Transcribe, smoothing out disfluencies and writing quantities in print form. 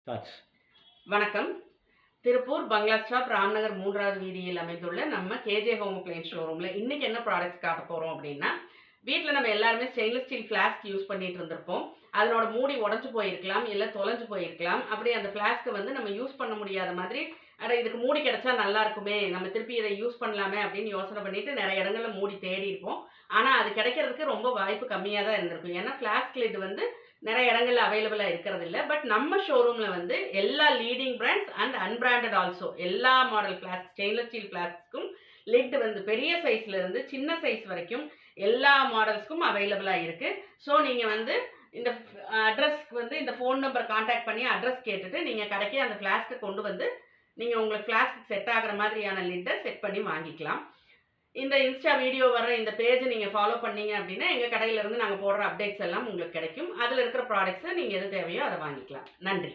Start. வணக்கம். திருப்பூர் பங்களா stop Ramnagar 3வது வீதியில் அமைந்துள்ள நம்ம கேஜே ஹோம் அப்ளையன்ஸ் ஷோரூம்ல இன்னைக்கு என்ன ப்ராடக்ட்ஸ் காட்ட போறோம் அப்படின்னா, வீட்ல நம்ம எல்லாருமே ஸ்டெயின்லெஸ் ஸ்டீல் ஃப்ளாஸ்க் யூஸ் பண்ணிட்டு இருந்திருப்போம். அதனோட மூடி உடைஞ்சு போயிருக்கலாம், இல்ல தொலைஞ்சு போயிருக்கலாம். அப்படி அந்த ஃப்ளாஸ்க்க வந்து நம்ம யூஸ் பண்ண முடியாத மாதிரி, அட இதுக்கு மூடி கிடைச்சா நல்லா இருக்குமே, நம்ம திருப்பி இதை யூஸ் பண்ணலாமே அப்படின்னு யோசனை பண்ணிட்டு நிறைய இடங்கள்ல மூடி தேடி இருப்போம். ஆனா அது கிடைக்கிறதுக்கு ரொம்ப வாய்ப்பு கம்மியா தான் இருந்திருக்கும். ஏன்னா ஃப்ளாஸ்க் லிட் வந்து நிறைய இடங்கள்ல அவைலபிளா இருக்கிறது இல்ல. பட் நம்ம ஷோரூம்ல வந்து எல்லா leading brands and unbranded also எல்லா மாடல் ஃப்ளாஸ்க் ஸ்டெயின்லெஸ் ஸ்டீல் ஃப்ளாஸ்க்கும் லிட் வந்து பெரிய சைஸ்ல இருந்து சின்ன சைஸ் வரைக்கும் எல்லா மாடல்ஸ்க்கும் அவைலபிளா இருக்கு. ஸோ நீங்க வந்து இந்த அட்ரஸ்க்கு வந்து இந்த ஃபோன் நம்பர் கான்டாக்ட் பண்ணி அட்ரஸ் கேட்டுட்டு நீங்க கடைக்கு அந்த ஃப்ளாஸ்க்கை கொண்டு வந்து நீங்க உங்களுக்கு ஃப்ளாஸ்க் செட் ஆகிற மாதிரியான லிட்டை செட் பண்ணி வாங்கிக்கலாம். இந்த இன்ஸ்டா வீடியோ வர இந்த பேஜ் நீங்க ஃபாலோ பண்ணீங்க அப்படின்னா எங்க கடையில இருந்து நாங்க போடுற அப்டேட்ஸ் எல்லாம் உங்களுக்கு கிடைக்கும். அதுல இருக்கிற ப்ராடக்ட்ஸை நீங்க எது தேவையோ அதை வாங்கிக்கலாம். நன்றி.